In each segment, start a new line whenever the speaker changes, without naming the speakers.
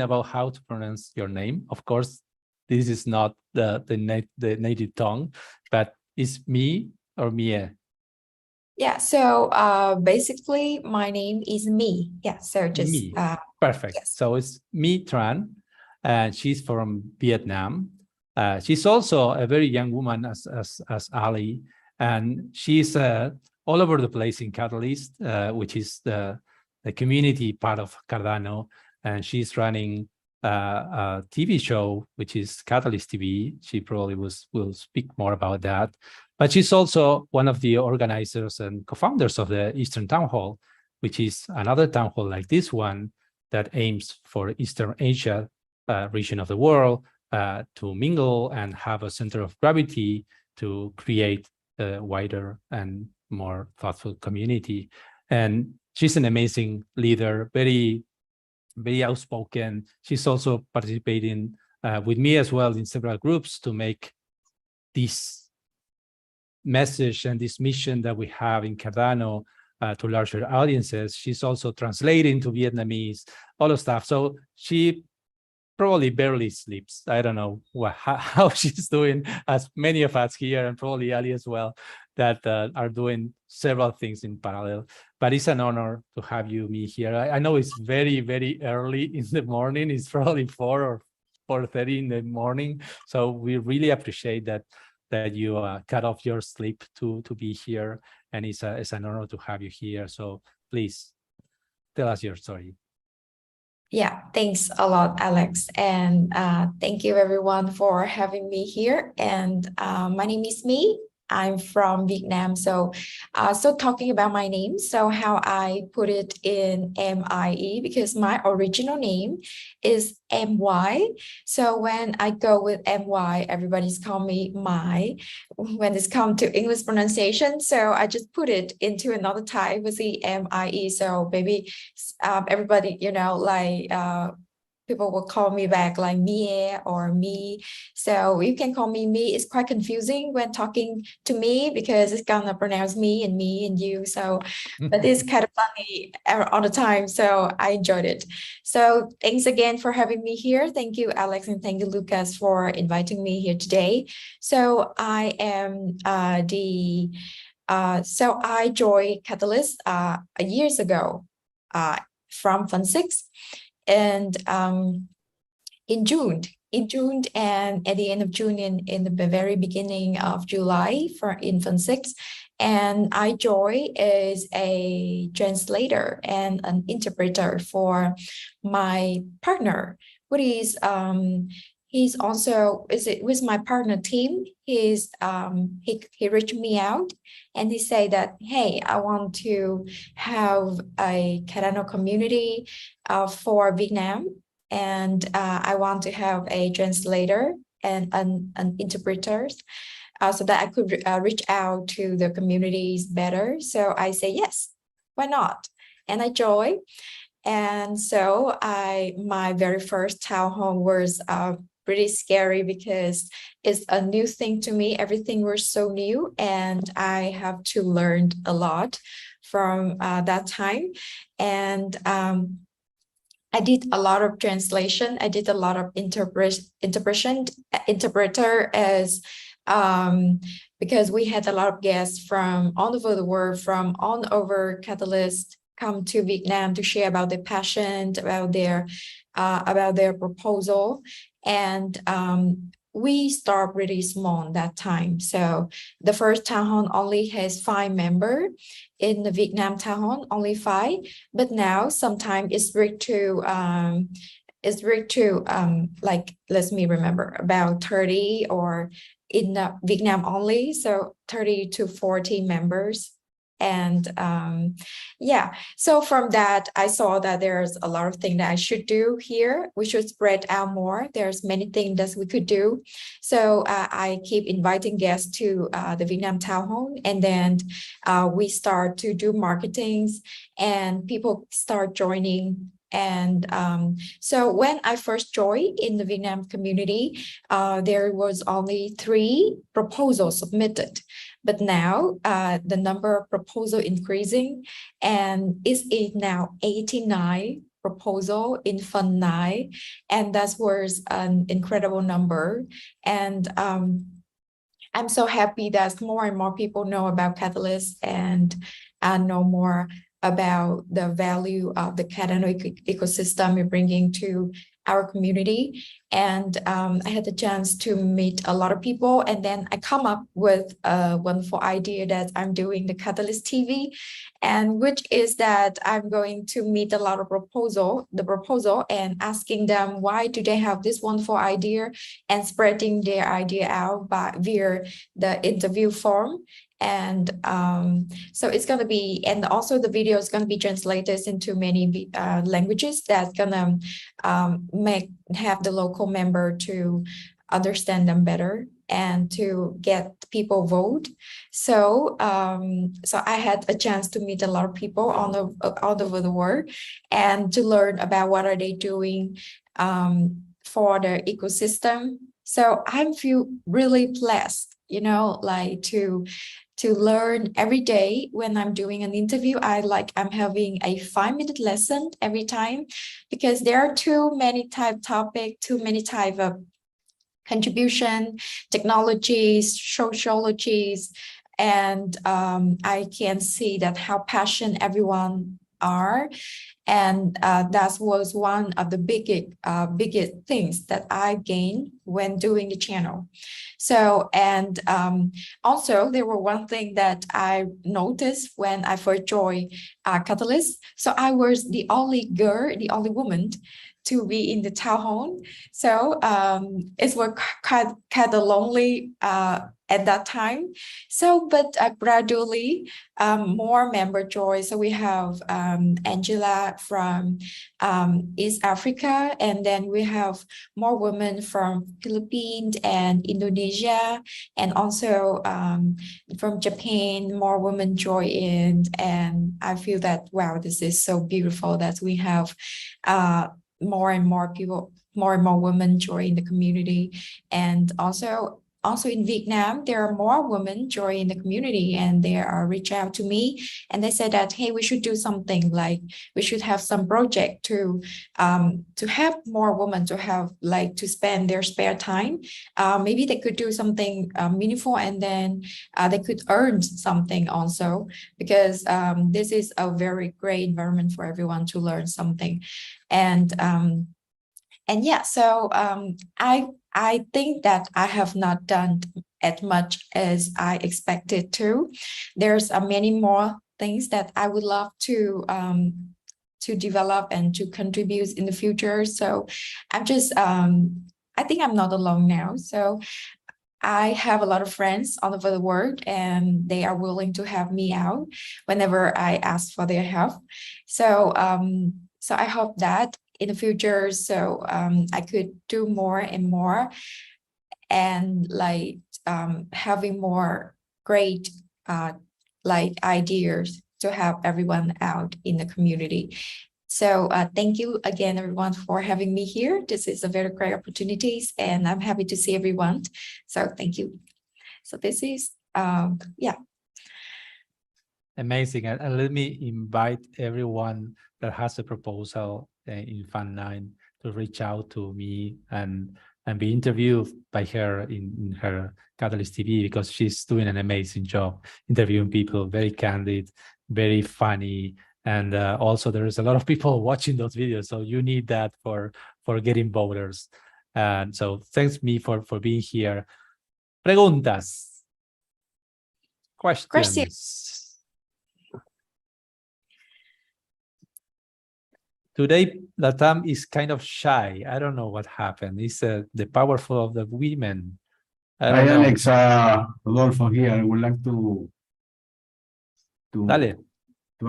about how to pronounce your name. Of course, this is not the native tongue, but it's Mie or Mie?
Yeah, so basically my name is Mie. Yeah, so just
Mie. Perfect.
yes.
So it's Mie Tran, and she's from Vietnam. She's also a very young woman as Ali, and she's all over the place in Catalyst, which is the community part of Cardano, and she's running a TV show, which is Catalyst TV. She probably will speak more about that. But she's also one of the organizers and co-founders of the Eastern Town Hall, which is another town hall like this one that aims for Eastern Asia region of the world to mingle and have a center of gravity to create a wider and more thoughtful community. And she's an amazing leader, very outspoken. She's also participating with me as well in several groups to make this message and this mission that we have in Cardano to larger audiences. She's also translating to Vietnamese, all the stuff. So she probably barely sleeps. I don't know how she's doing, as many of us here, and probably Ali as well, that are doing several things in parallel. But it's an honor to have you, Mie, here. I know it's very, very early in the morning. It's probably 4 or 4:30 in the morning. So we really appreciate that you cut off your sleep to be here, and it's an honor to have you here. So please tell us your story.
Yeah, thanks a lot, Alex. And thank you everyone for having me here. And my name is Mie. I'm from Vietnam. So talking about my name, so how I put it in MIE, because my original name is MY. So when I go with MY, everybody's call me Mai when it's come to English pronunciation. So I just put it into another type with the MIE. So maybe everybody, like people will call me back like Mie or Me. So you can call me Me. It's quite confusing when talking to me because it's gonna pronounce me and you. So, but it's kind of funny all the time. So I enjoyed it. So thanks again for having me here. Thank you, Alex, and thank you, Lucas, for inviting me here today. So I am so I joined Catalyst years ago from Fund 6. And in June and at the end of June, in the very beginning of July for Infant 6, and I joined as a translator and an interpreter for my partner, what is he's also with my partner team. He reached me out and he said that, hey, I want to have a Cardano community for Vietnam, and I want to have a translator and an interpreter so that I could reach out to the communities better. So I say yes, why not? And I joined. And so my very first town hall was pretty scary because it's a new thing to me. Everything was so new, and I have to learn a lot from that time. And I did a lot of translation. I did a lot of interpreter as because we had a lot of guests from all over the world, from all over Catalyst, come to Vietnam to share about their passion, about their proposal. And we start really small that time. So the first town hall only has 5 members. In the Vietnam town hall, only 5. But now sometimes it's reached to like, let me remember, about 30, or in Vietnam only, so 30 to 40 members. And yeah, so from that, I saw that there's a lot of things that I should do here. We should spread out more. There's many things that we could do. So I keep inviting guests to the Vietnam Town Hall, and then we start to do marketings, and people start joining. And so when I first joined in the Vietnam community, there was only 3 proposals submitted. But now the number of proposals increasing, and it's now 89 proposal in Fund 9, and that was an incredible number. And I'm so happy that more and more people know about Catalyst and know more about the value of the Cardano ecosystem we're bringing to our community. And I had the chance to meet a lot of people, and then I come up with a wonderful idea that I'm doing the Catalyst TV, and which is that I'm going to meet a lot of the proposal and asking them why do they have this wonderful idea, and spreading their idea out via the interview form. And so it's going to be, and also the video is going to be translated into many languages that's going to have the local member to understand them better and to get people vote. So so I had a chance to meet a lot of people all over the world and to learn about what are they doing for the ecosystem. So I feel really blessed, you know, like to learn every day. When I'm doing an interview, I'm having a 5-minute lesson every time, because there are too many type of contribution, technologies, sociologies, and I can see that how passionate everyone are. And that was one of the biggest things that I gained when doing the channel. So, and also there were one thing that I noticed when I first joined Catalyst. So I was the only woman to be in the town hall. So it was kind of lonely at that time. So, but gradually more member joined. So we have Angela from East Africa, and then we have more women from Philippines and Indonesia, and also from Japan, more women joined. And I feel that, wow, this is so beautiful that we have more and more people, more and more women join the community. And also in Vietnam, there are more women joining the community, and they are reach out to me, and they said that, hey, we should do something, like we should have some project to have more women to have like to spend their spare time. Maybe they could do something meaningful, and then they could earn something also, because this is a very great environment for everyone to learn something. And yeah, so I think that I have not done as much as I expected to. There's many more things that I would love to develop and to contribute in the future. So I'm just, I think I'm not alone now. So I have a lot of friends all over the world, and they are willing to have me out whenever I ask for their help. So, so I hope that in the future, so I could do more and more, and like having more great like ideas to help everyone out in the community. So thank you again, everyone, for having me here. This is a very great opportunity, and I'm happy to see everyone. So thank you. So this is, yeah.
Amazing. And let me invite everyone that has a proposal in Fund 9 to reach out to me and be interviewed by her in her Catalyst TV, because she's doing an amazing job interviewing people, very candid, very funny. And also there is a lot of people watching those videos. So you need that for getting voters. And so thanks, Mie, for being here. Preguntas. Questions. Today, LATAM is kind of shy. I don't know what happened. It's the powerful of the women.
Hi, Alex. Rodolfo here. I would like to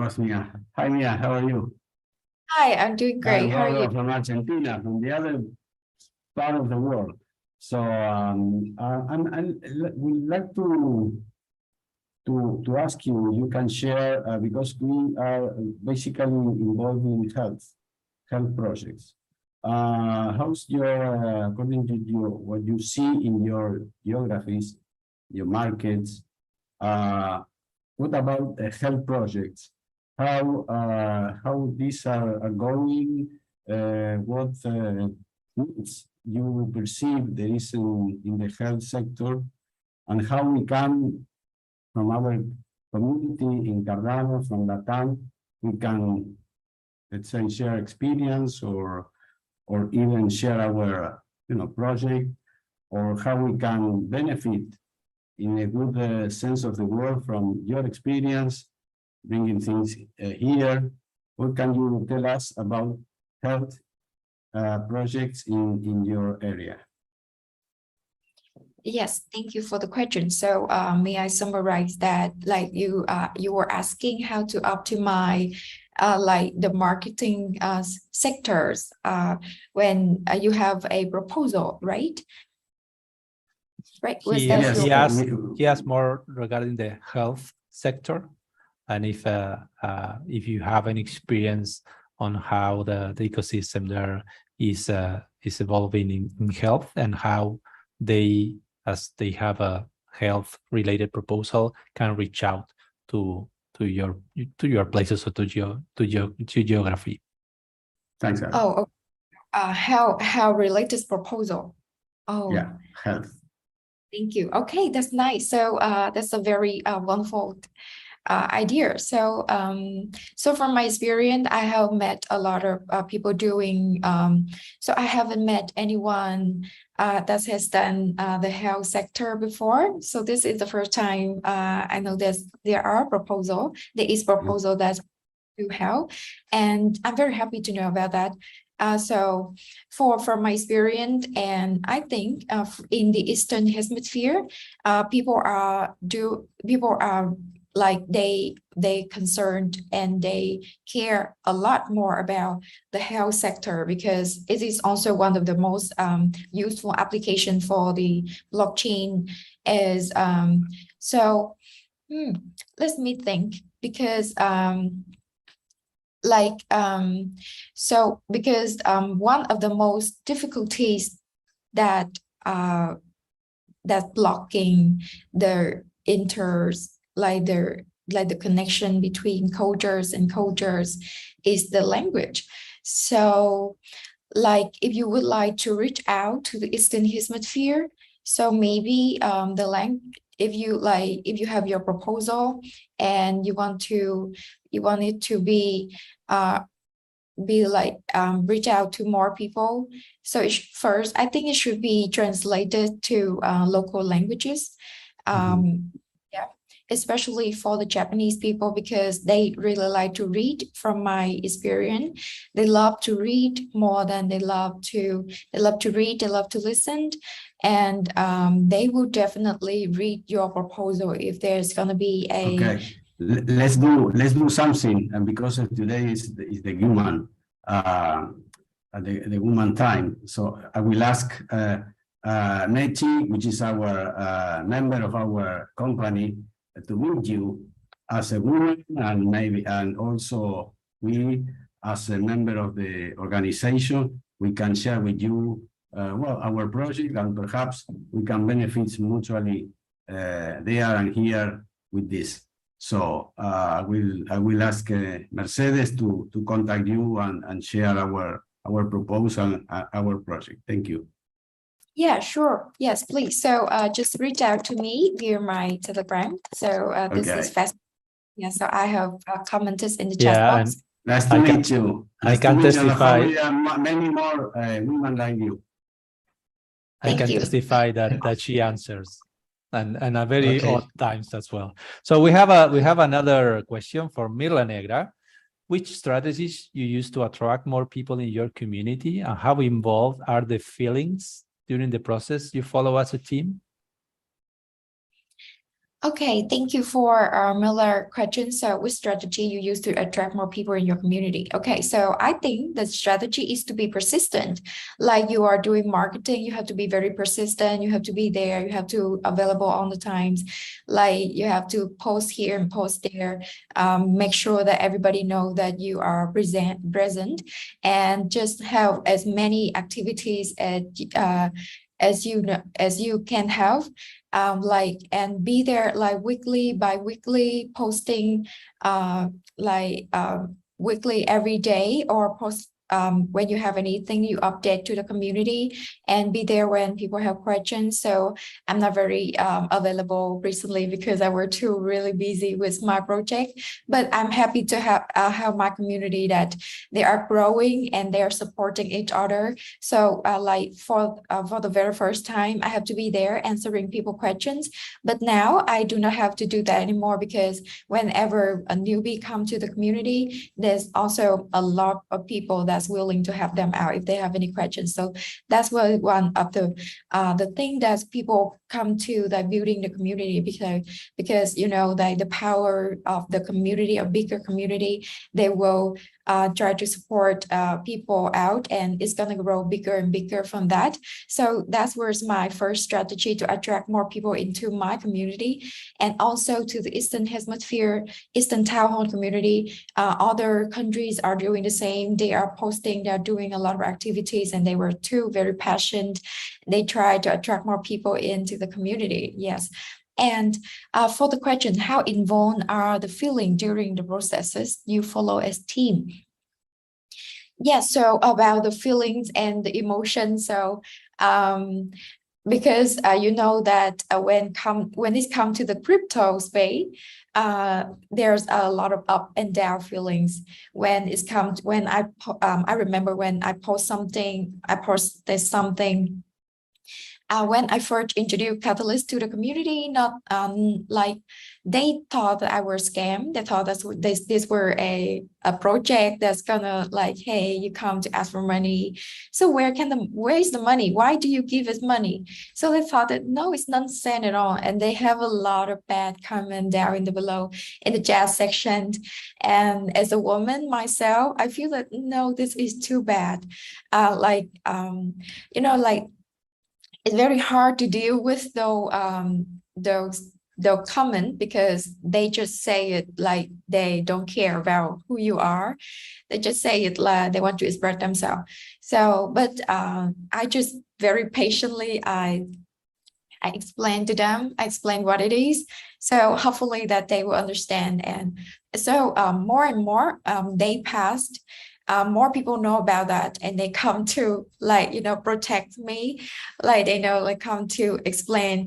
ask Mia. Hi, Mia. How are you?
Hi, I'm doing great. How are you?
From Argentina, from the other part of the world. So I would like to ask you, you can share, because we are basically involved in health projects. How's your, according to what you see in your geographies, your markets, what about health projects? how these are going, what needs you perceive there is in the health sector, and how we can, from our community in Cardano, from LATAM, we can, let's say, share experience or even share our project, or how we can benefit in a good sense of the word from your experience, bringing things here. What can you tell us about health projects in your area?
Yes, thank you for the question. So may I summarize that, like you were asking how to optimize like the marketing sectors when you have a proposal, right? Right. Was that
Yes,
he asked more regarding the health sector, and if you have any experience on how the ecosystem there is evolving in health, and how they, as they have a health related proposal, can reach out to your places or to geography.
Thanks, Aaron.
Oh, how related proposal? Oh,
yeah, health.
Thank you. Okay, that's nice. So that's a very wonderful idea. So so from my experience, I have met a lot of people doing. So I haven't met anyone that has done the health sector before. So this is the first time I know that there is proposal that do health, and I'm very happy to know about that. So from my experience, and I think in the Eastern Hemisphere, people are like they concerned and they care a lot more about the health sector, because it is also one of the most useful application for the blockchain. Is let me think, because because one of the most difficulties that blocking the the connection between coders and coders is the language. So like if you would like to reach out to the Eastern Hemisphere, so maybe the language, if you have your proposal and you want it to be reach out to more people. So first, I think it should be translated to local languages. Yeah, especially for the Japanese people, because they really like to read. From my experience, they love to read more than they love to read. They love to listen, and they will definitely read your proposal if there's going to be a.
Okay, let's do something, and because of today is the human the woman time, so I will ask Nechi, which is our member of our company, to meet you as a woman, and also we as a member of the organization, we can share with you our project, and perhaps we can benefit mutually there and here with this. So I will ask Mercedes to contact you and share our proposal, our project. Thank you.
Yeah, sure. Yes, please. So just reach out to me via my Telegram. So this is fast. Yeah, so I have commented in the chat box.
Nice to meet you.
I can testify.
Many more women like you.
I can testify that she answers, and at very odd times as well. So we have another question for Mirla Negra. Which strategies you use to attract more people in your community, and how involved are the feelings during the process you follow as a team?
Okay, thank you for Miller question. So which strategy you use to attract more people in your community? Okay, so I think the strategy is to be persistent. Like you are doing marketing, you have to be very persistent. You have to be there. You have to available all the times. Like you have to post here and post there. Make sure that everybody know that you are present, and just have as many activities as you know, as you can have, like, and be there like weekly, bi-weekly, posting weekly every day, or post when you have anything you update to the community, and be there when people have questions. So I'm not very available recently because I were too really busy with my project, but I'm happy to have my community that they are growing and they are supporting each other. So like for the very first time, I have to be there answering people questions, but now I do not have to do that anymore, because whenever a newbie come to the community, there's also a lot of people that's willing to help them out if they have any questions. So that's what one of the thing that people come to the building the community, because you know the power of the community, a bigger community, they will try to support people out, and it's going to grow bigger and bigger from that. So that was my first strategy to attract more people into my community, and also to the Eastern Hemisphere, Eastern Town Hall community. Other countries are doing the same. They are posting, they're doing a lot of activities, and they were too very passionate. They try to attract more people into the community. Yes. And for the question, how involved are the feeling during the processes you follow as team? Yes, so about the feelings and the emotions. So because you know that when it comes to the crypto space, there's a lot of up and down feelings when I remember when I posted something. When I first introduced Catalyst to the community, not like they thought that I was scammed. They thought that this were a project that's gonna like, hey, you come to ask for money. So where is the money? Why do you give us money? So they thought that no, it's nonsense at all. And they have a lot of bad comment down in the below in the chat section. And as a woman myself, I feel that no, this is too bad. You know, like, it's very hard to deal with those comments, because they just say it like they don't care about who you are. They just say it like they want to express themselves. So, but I just very patiently I explain to them, I explain what it is. So hopefully that they will understand. And so more and more they passed. More people know about that, and they come to protect me, like they know, like come to explain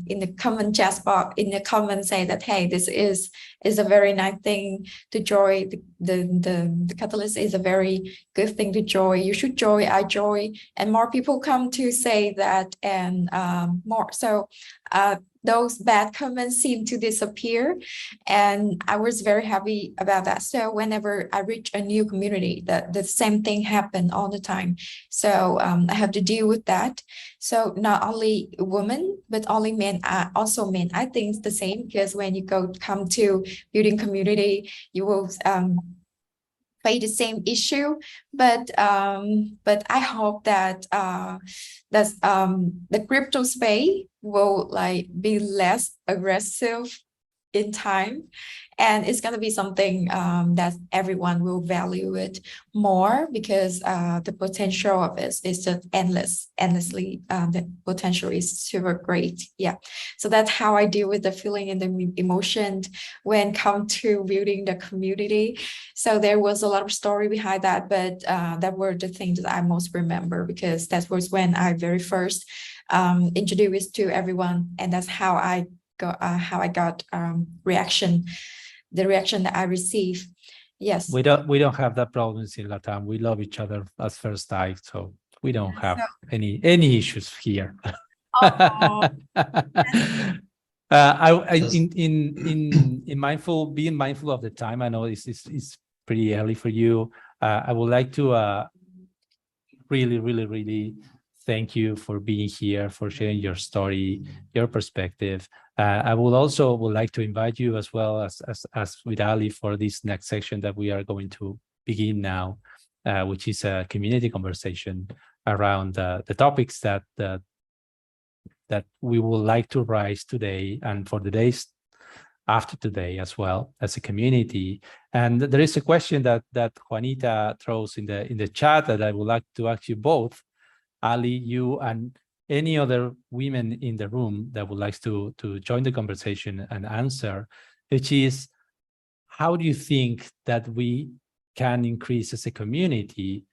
in the comment chat box, in the comment, say that hey, this is a very nice thing to join. The Catalyst is a very good thing to join. You should join. I join, and more people come to say that, and more. So those bad comments seem to disappear, and I was very happy about that. So whenever I reach a new community, the same thing happened all the time. So I have to deal with that. So not only women, but only men, also men. I think it's the same, because when you come to building community, you will face the same issue. But I hope that the crypto space will like be less aggressive in time, and it's going to be something that everyone will value it more, because the potential of it is just endlessly. The potential is super great. Yeah, so that's how I deal with the feeling and the emotion when come to building the community. So there was a lot of story behind that, but that were the things that I most remember, because that was when I very first introduced to everyone, and that's how I got reaction, the reaction that I received. Yes.
We don't have that problems in LATAM. We love each other at first sight, so we don't have any issues here. Being mindful of the time. I know it's pretty early for you. I would like to really thank you for being here, for sharing your story, your perspective. I would like to invite you as well as with Ali for this next section that we are going to begin now, which is a community conversation around the topics that we would like to raise today and for the days after today as well as a community. And there is a question that Juanita throws in the chat that I would like to ask you both, Ali, you, and any other women in the room that would like to join the conversation and answer, which is, how do you think that we can increase as a community